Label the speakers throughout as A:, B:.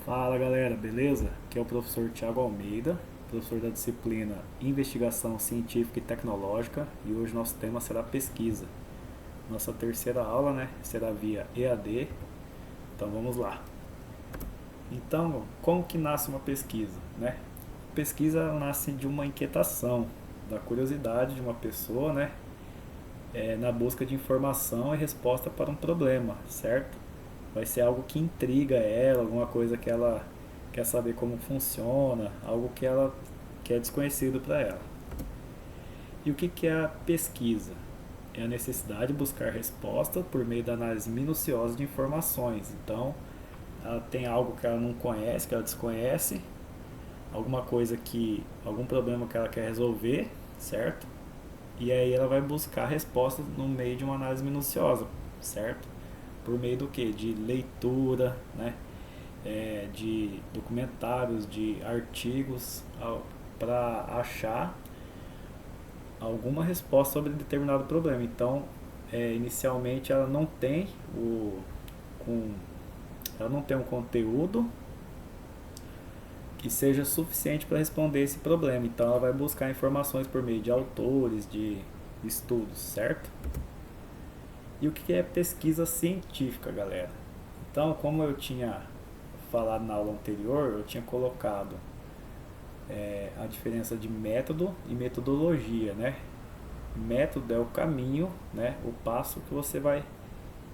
A: Fala galera, beleza? Aqui é o professor Tiago Almeida, professor da disciplina Investigação Científica e Tecnológica, e hoje nosso tema será pesquisa. Nossa terceira aula, será via EAD, então vamos lá. Então, como que nasce uma pesquisa, A pesquisa nasce de uma inquietação, da curiosidade de uma pessoa, na busca de informação e resposta para um problema, certo? Vai ser algo que intriga ela, alguma coisa que ela quer saber como funciona, algo que é desconhecido para ela. E o que é a pesquisa? É a necessidade de buscar resposta por meio da análise minuciosa de informações. Então, ela tem algo que ela não conhece, que ela desconhece, algum problema que ela quer resolver, certo? E aí ela vai buscar respostas no meio de uma análise minuciosa, certo? Por meio do que? De leitura, de documentários, de artigos, para achar alguma resposta sobre determinado problema. Então, inicialmente com, ela não tem um conteúdo que seja suficiente para responder esse problema. Então, ela vai buscar informações por meio de autores, de estudos, certo? E o que é pesquisa científica, galera? Então, como eu tinha falado na aula anterior, eu tinha colocado a diferença de método e metodologia, Método é o caminho, o passo que você vai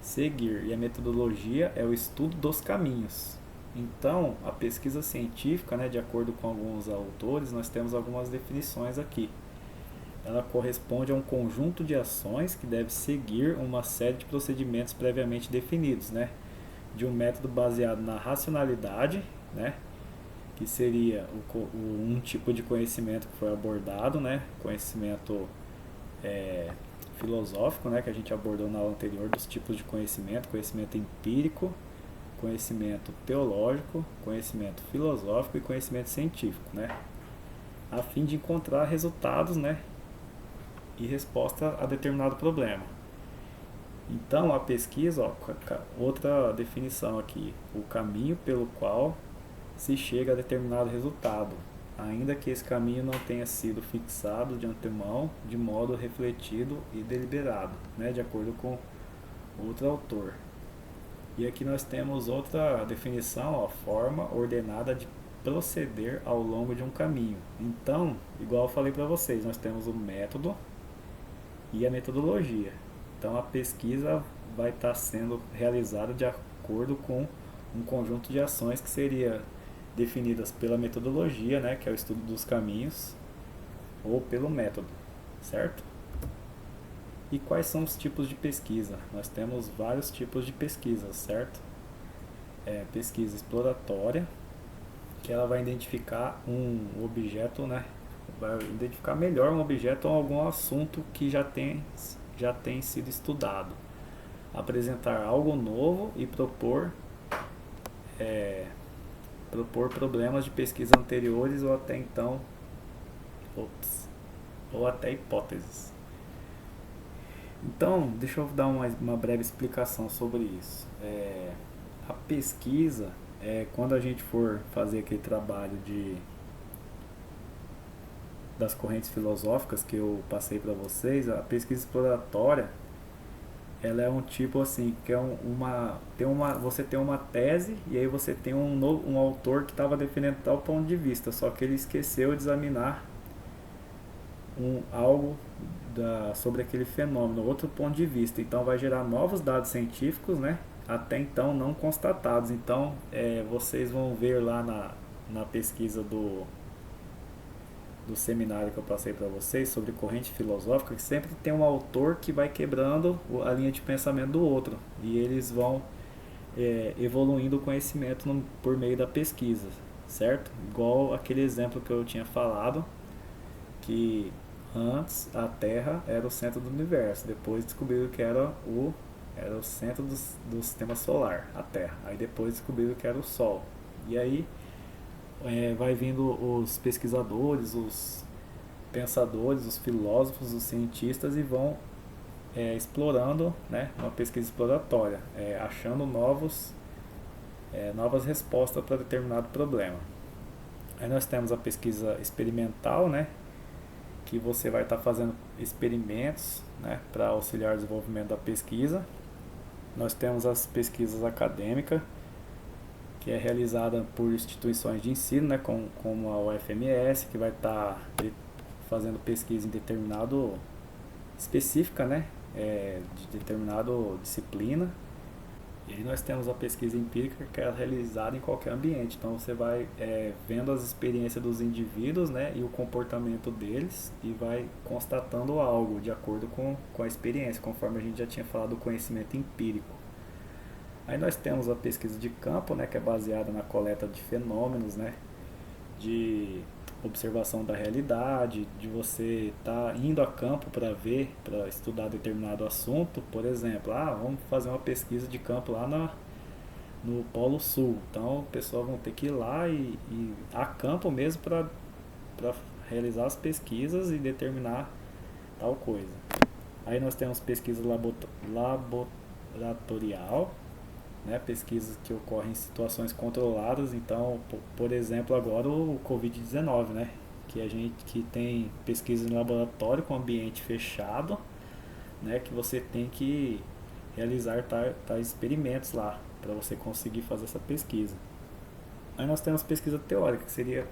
A: seguir, e a metodologia é o estudo dos caminhos. Então, a pesquisa científica, de acordo com alguns autores, nós temos algumas definições aqui. Ela corresponde a um conjunto de ações que deve seguir uma série de procedimentos previamente definidos, De um método baseado na racionalidade, que seria um tipo de conhecimento que foi abordado, Conhecimento filosófico, que a gente abordou na aula anterior dos tipos de conhecimento: conhecimento empírico, conhecimento teológico, conhecimento filosófico e conhecimento científico, A fim de encontrar resultados, e resposta a determinado problema. Então, a pesquisa, outra definição aqui: o caminho pelo qual se chega a determinado resultado, ainda que esse caminho não tenha sido fixado de antemão de modo refletido e deliberado, de acordo com outro autor. E aqui nós temos outra definição: forma ordenada de proceder ao longo de um caminho. Então, igual eu falei para vocês, nós temos o método e a metodologia. Então, a pesquisa vai estar sendo realizada de acordo com um conjunto de ações que seria definidas pela metodologia, que é o estudo dos caminhos, ou pelo método, certo? E quais são os tipos de pesquisa? Nós temos vários tipos de pesquisa, certo? Pesquisa exploratória, que ela vai identificar um objeto, vai identificar melhor um objeto ou algum assunto que já tem sido estudado. Apresentar algo novo e propor problemas de pesquisa anteriores ou até então, ou até hipóteses. Então, deixa eu dar uma breve explicação sobre isso. A pesquisa, quando a gente for fazer aquele trabalho das correntes filosóficas que eu passei para vocês, a pesquisa exploratória, ela é um tipo assim, que é você tem uma tese e aí você tem um autor que estava defendendo tal ponto de vista, só que ele esqueceu de examinar algo sobre aquele fenômeno, outro ponto de vista. Então vai gerar novos dados científicos, até então não constatados. Então vocês vão ver lá na pesquisa do seminário que eu passei para vocês sobre corrente filosófica, que sempre tem um autor que vai quebrando a linha de pensamento do outro, e eles vão evoluindo o conhecimento por meio da pesquisa, certo? Igual aquele exemplo que eu tinha falado, que antes a Terra era o centro do universo, depois descobriram que era o centro do sistema solar, a Terra. Aí depois descobriram que era o Sol. E aí vai vindo os pesquisadores, os pensadores, os filósofos, os cientistas, e vão explorando, uma pesquisa exploratória, achando novas respostas para determinado problema. Aí nós temos a pesquisa experimental, né, que você vai estar fazendo experimentos, né, para auxiliar o desenvolvimento da pesquisa. Nós temos as pesquisas acadêmicas, que é realizada por instituições de ensino, né, como a UFMS, que vai estar fazendo pesquisa em determinado específica, né, de determinado disciplina. E aí nós temos a pesquisa empírica, que é realizada em qualquer ambiente. Então você vai vendo as experiências dos indivíduos, né, e o comportamento deles, e vai constatando algo de acordo com a experiência, conforme a gente já tinha falado do conhecimento empírico. Aí nós temos a pesquisa de campo, né, que é baseada na coleta de fenômenos, né, de observação da realidade, de você estar indo a campo para ver, para estudar determinado assunto. Por exemplo, vamos fazer uma pesquisa de campo lá no Polo Sul. Então, o pessoal vão ter que ir lá e a campo mesmo para realizar as pesquisas e determinar tal coisa. Aí nós temos pesquisa laboratorial, né, pesquisas que ocorrem em situações controladas. Então, por exemplo, agora o Covid-19, né, que a gente que tem pesquisa em laboratório com ambiente fechado, né, que você tem que realizar tais experimentos lá para você conseguir fazer essa pesquisa. Aí nós temos pesquisa teórica, que seria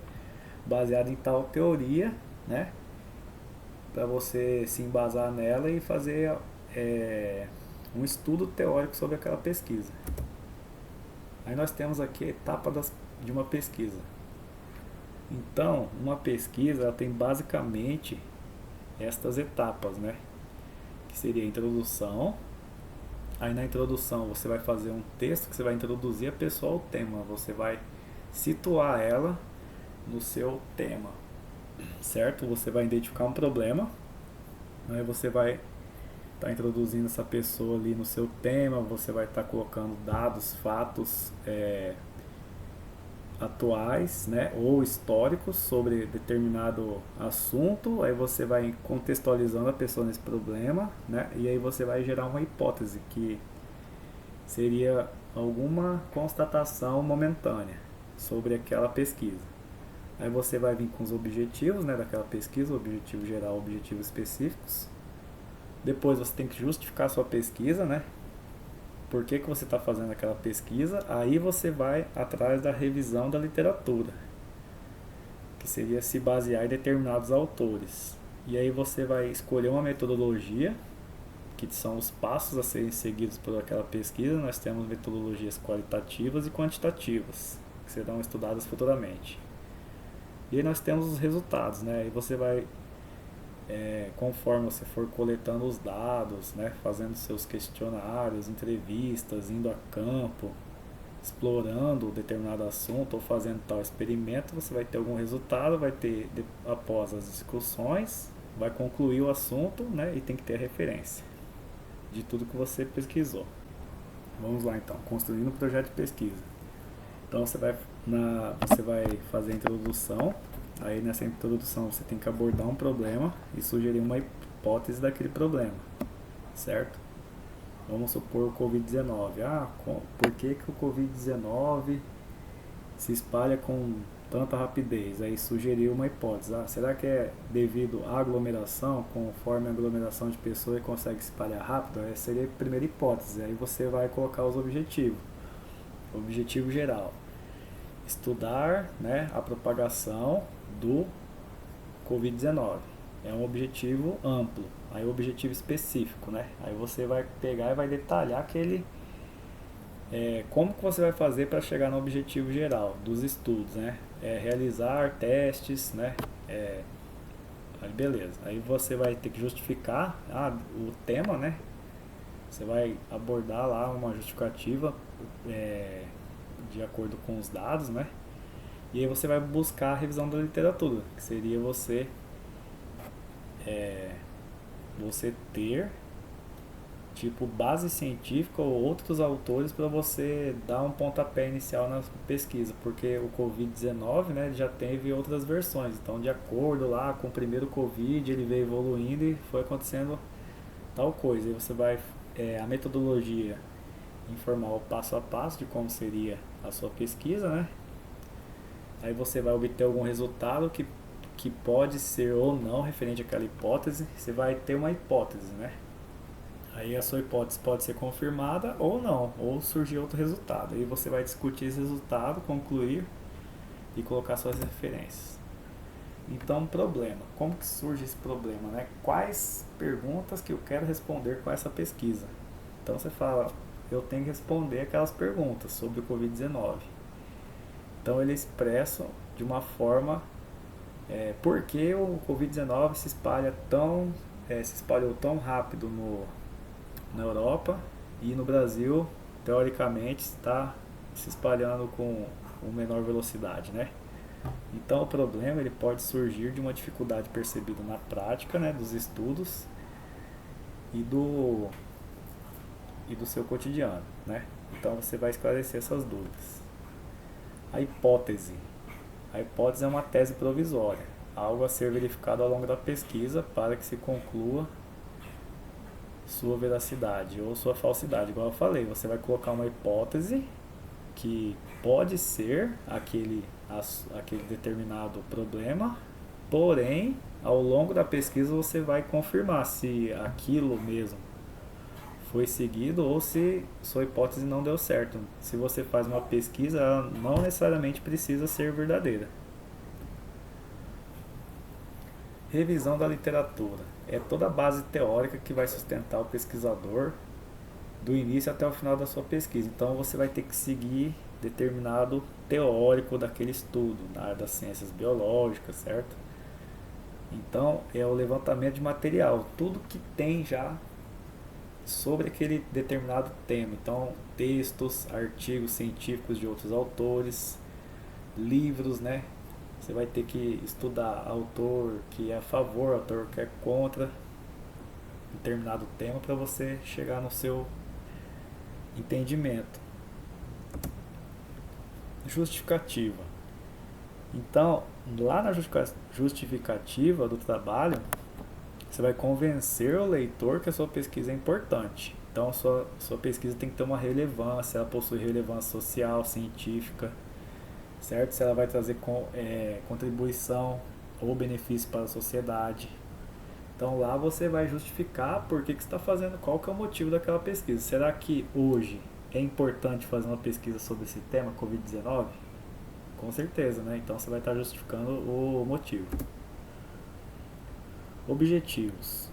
A: baseada em tal teoria, né, para você se embasar nela e fazer um estudo teórico sobre aquela pesquisa. Aí nós temos aqui a etapa de uma pesquisa. Então, uma pesquisa ela tem basicamente estas etapas, né? Que seria a introdução. Aí na introdução você vai fazer um texto que você vai introduzir a pessoa ao tema. Você vai situar ela no seu tema, certo? Você vai identificar um problema. Aí você vai estar introduzindo essa pessoa ali no seu tema, você vai estar colocando dados, fatos atuais, né, ou históricos sobre determinado assunto. Aí você vai contextualizando a pessoa nesse problema, né, e aí você vai gerar uma hipótese que seria alguma constatação momentânea sobre aquela pesquisa. Aí você vai vir com os objetivos, né, daquela pesquisa, objetivo geral, objetivos específicos. Depois você tem que justificar a sua pesquisa, né? Por que você está fazendo aquela pesquisa? Aí você vai atrás da revisão da literatura, que seria se basear em determinados autores. E aí você vai escolher uma metodologia, que são os passos a serem seguidos por aquela pesquisa. Nós temos metodologias qualitativas e quantitativas, que serão estudadas futuramente. E aí nós temos os resultados, né? E você vai conforme você for coletando os dados, né, fazendo seus questionários, entrevistas, indo a campo, explorando determinado assunto ou fazendo tal experimento, você vai ter algum resultado, vai ter, após as discussões, vai concluir o assunto, né, e tem que ter a referência de tudo que você pesquisou. Vamos lá então, construindo um projeto de pesquisa. Então você vai fazer a introdução. Aí nessa introdução você tem que abordar um problema e sugerir uma hipótese daquele problema, certo? Vamos supor o Covid-19. Por que o Covid-19 se espalha com tanta rapidez? Aí sugerir uma hipótese. Será que é devido à aglomeração? Conforme a aglomeração de pessoas consegue se espalhar rápido? Essa seria a primeira hipótese. Aí você vai colocar os objetivos. Objetivo geral: estudar, né, a propagação do Covid-19. É um objetivo amplo. Aí o objetivo específico, né? Aí você vai pegar e vai detalhar como que você vai fazer para chegar no objetivo geral dos estudos, né? Realizar testes, né? Aí beleza. Aí você vai ter que justificar o tema, né? Você vai abordar lá uma justificativa de acordo com os dados, né? E aí você vai buscar a revisão da literatura, que seria você ter tipo base científica ou outros autores para você dar um pontapé inicial na pesquisa, porque o Covid-19, né, já teve outras versões. Então, de acordo lá com o primeiro Covid, ele veio evoluindo e foi acontecendo tal coisa. E você vai a metodologia informar o passo a passo de como seria a sua pesquisa, né? Aí você vai obter algum resultado que pode ser ou não referente àquela hipótese. Você vai ter uma hipótese, né? Aí a sua hipótese pode ser confirmada ou não, ou surgir outro resultado. Aí você vai discutir esse resultado, concluir e colocar suas referências. Então, problema. Como que surge esse problema, né? Quais perguntas que eu quero responder com essa pesquisa? Então você fala, eu tenho que responder aquelas perguntas sobre o Covid-19. Então ele expressa de uma forma por que o Covid-19 se espalhou tão rápido na Europa e no Brasil, teoricamente, está se espalhando com menor velocidade, né? Então o problema ele pode surgir de uma dificuldade percebida na prática, né, dos estudos e do seu cotidiano, né? Então você vai esclarecer essas dúvidas. A hipótese. A hipótese é uma tese provisória, algo a ser verificado ao longo da pesquisa para que se conclua sua veracidade ou sua falsidade. Igual eu falei, você vai colocar uma hipótese que pode ser aquele determinado problema, porém, ao longo da pesquisa você vai confirmar se aquilo mesmo foi seguido ou se sua hipótese não deu certo. Se você faz uma pesquisa, ela não necessariamente precisa ser verdadeira. Revisão da literatura. É toda a base teórica que vai sustentar o pesquisador do início até o final da sua pesquisa. Então você vai ter que seguir determinado teórico daquele estudo, na área das ciências biológicas, certo? Então é o levantamento de material, tudo que tem já sobre aquele determinado tema. Então textos, artigos científicos de outros autores, livros, né? Você vai ter que estudar autor que é a favor, autor que é contra determinado tema para você chegar no seu entendimento. Justificativa. Então, lá na justificativa do trabalho, você vai convencer o leitor que a sua pesquisa é importante. Então, sua pesquisa tem que ter uma relevância, ela possui relevância social, científica, certo? Se ela vai trazer contribuição ou benefício para a sociedade. Então, lá você vai justificar por que você está fazendo, qual que é o motivo daquela pesquisa. Será que hoje é importante fazer uma pesquisa sobre esse tema, Covid-19? Com certeza, né? Então você vai estar justificando o motivo. Objetivos.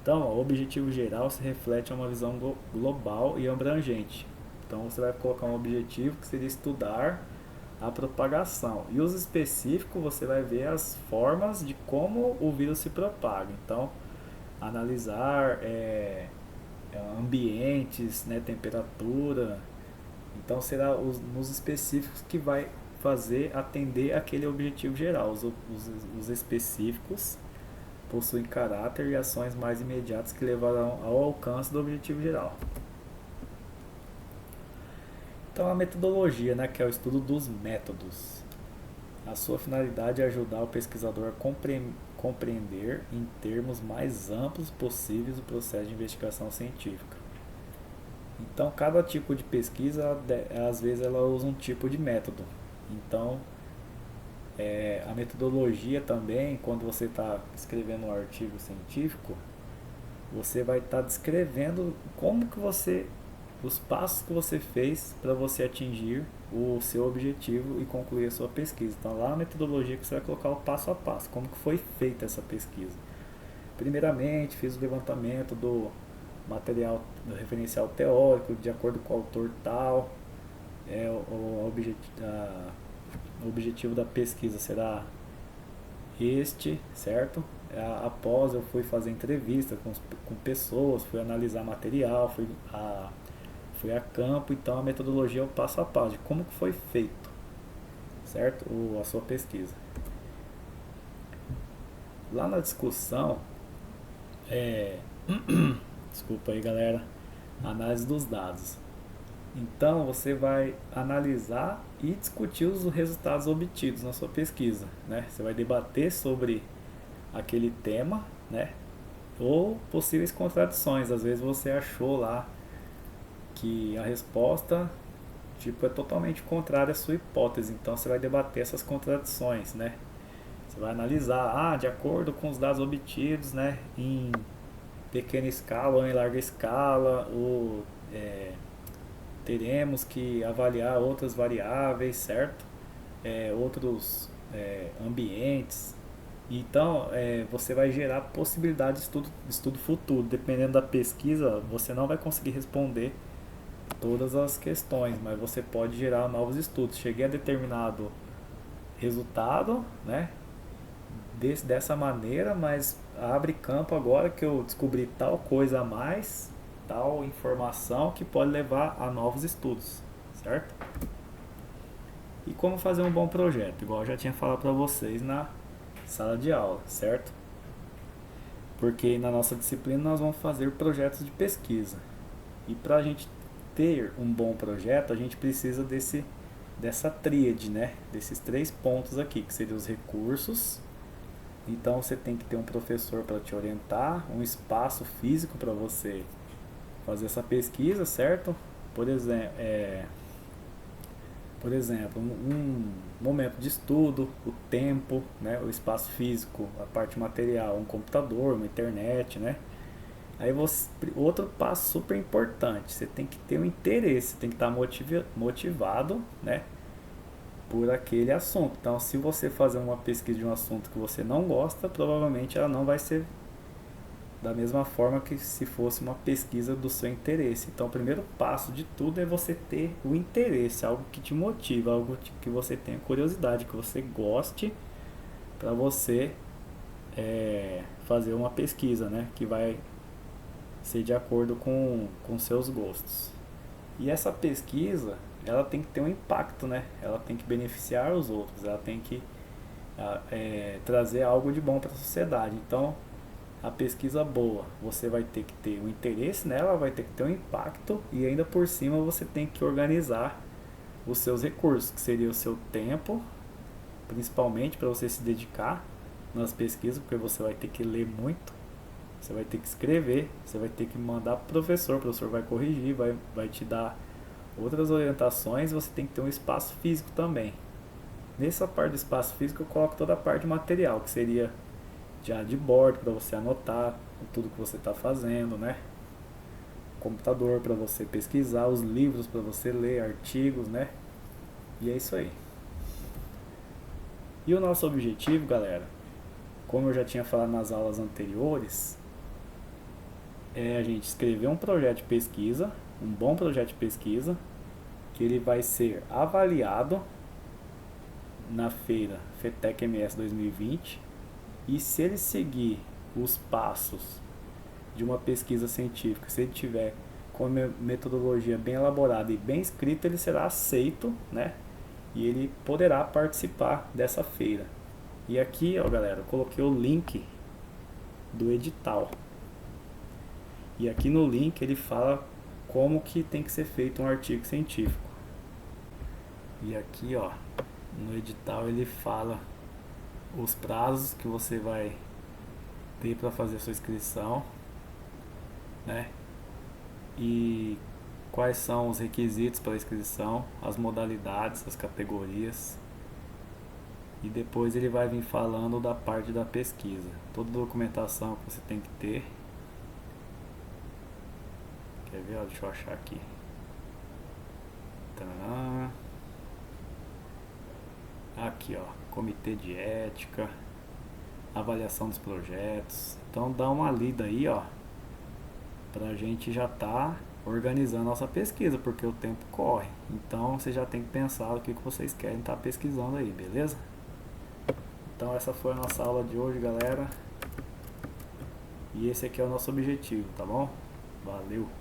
A: Então, o objetivo geral se reflete em uma visão global e abrangente. Então você vai colocar um objetivo que seria estudar a propagação. E os específicos você vai ver as formas de como o vírus se propaga. Então, analisar ambientes, né, temperatura. Então será nos específicos que vai fazer atender aquele objetivo geral. Os específicos possuem caráter e ações mais imediatas que levarão ao alcance do objetivo geral. Então a metodologia, né, que é o estudo dos métodos. A sua finalidade é ajudar o pesquisador a compreender em termos mais amplos possíveis o processo de investigação científica. Então cada tipo de pesquisa, às vezes ela usa um tipo de método. Então a metodologia também, quando você está escrevendo um artigo científico, você vai estar descrevendo os passos que você fez para você atingir o seu objetivo e concluir a sua pesquisa. Então lá na metodologia que você vai colocar o passo a passo, como que foi feita essa pesquisa. Primeiramente, fiz o levantamento do material do referencial teórico, de acordo com o autor tal, o objetivo da pesquisa será este, certo? Após eu fui fazer entrevista com pessoas, fui analisar material, fui a campo. Então a metodologia é o passo a passo de como que foi feito, certo? A sua pesquisa. Lá na discussão, desculpa aí galera, análise dos dados. Então você vai analisar e discutir os resultados obtidos na sua pesquisa, né? Você vai debater sobre aquele tema, né? Ou possíveis contradições. Às vezes você achou lá que a resposta tipo é totalmente contrária à sua hipótese. Então você vai debater essas contradições, né? Você vai analisar, de acordo com os dados obtidos, né, em pequena escala ou em larga escala, ou teremos que avaliar outras variáveis, certo? Outros ambientes. Então, você vai gerar possibilidade de estudo futuro. Dependendo da pesquisa, você não vai conseguir responder todas as questões, mas você pode gerar novos estudos. Cheguei a determinado resultado, né? Dessa maneira, mas abre campo agora que eu descobri tal coisa a mais, tal informação que pode levar a novos estudos, certo? E como fazer um bom projeto, igual eu já tinha falado para vocês na sala de aula, certo? Porque na nossa disciplina nós vamos fazer projetos de pesquisa. E para a gente ter um bom projeto, a gente precisa dessa tríade, né? Desses 3 pontos aqui, que seriam os recursos. Então você tem que ter um professor para te orientar, um espaço físico para você fazer essa pesquisa, certo? Por exemplo, um momento de estudo, o tempo, né? O espaço físico, a parte material, um computador, uma internet, né? Aí outro passo super importante, você tem que ter um interesse, tem que estar motivado, né, por aquele assunto. Então, se você fazer uma pesquisa de um assunto que você não gosta, provavelmente ela não vai ser da mesma forma que se fosse uma pesquisa do seu interesse. Então, o primeiro passo de tudo é você ter o interesse, algo que te motiva, algo que você tenha curiosidade, que você goste, para você fazer uma pesquisa, né, que vai ser de acordo com seus gostos. E essa pesquisa, ela tem que ter um impacto, né? Ela tem que beneficiar os outros, ela tem que trazer algo de bom para a sociedade. Então, a pesquisa boa, você vai ter que ter um interesse nela, vai ter que ter um impacto e ainda por cima você tem que organizar os seus recursos, que seria o seu tempo, principalmente para você se dedicar nas pesquisas, porque você vai ter que ler muito, você vai ter que escrever, você vai ter que mandar para o professor vai corrigir, vai te dar outras orientações, você tem que ter um espaço físico também. Nessa parte do espaço físico eu coloco toda a parte de material, que seria diário de bordo para você anotar tudo que você está fazendo, né? Computador para você pesquisar, os livros para você ler, artigos, né? E é isso aí. E o nosso objetivo, galera, como eu já tinha falado nas aulas anteriores, é a gente escrever um projeto de pesquisa, um bom projeto de pesquisa, que ele vai ser avaliado na feira FETEC MS 2020, e se ele seguir os passos de uma pesquisa científica, se ele tiver com uma metodologia bem elaborada e bem escrita, ele será aceito, né? E ele poderá participar dessa feira. E aqui, ó, galera, eu coloquei o link do edital. E aqui no link ele fala como que tem que ser feito um artigo científico. E aqui, ó, no edital ele fala os prazos que você vai ter para fazer a sua inscrição, né? E quais são os requisitos para a inscrição, as modalidades, as categorias. E depois ele vai vir falando da parte da pesquisa, toda a documentação que você tem que ter. Quer ver? Deixa eu achar aqui. Tadã. Aqui, ó, comitê de ética, avaliação dos projetos. Então dá uma lida aí, ó, pra gente já tá organizando nossa pesquisa, porque o tempo corre. Então você já tem que pensar o que vocês querem estar pesquisando aí, beleza? Então essa foi a nossa aula de hoje, galera. E esse aqui é o nosso objetivo, tá bom? Valeu!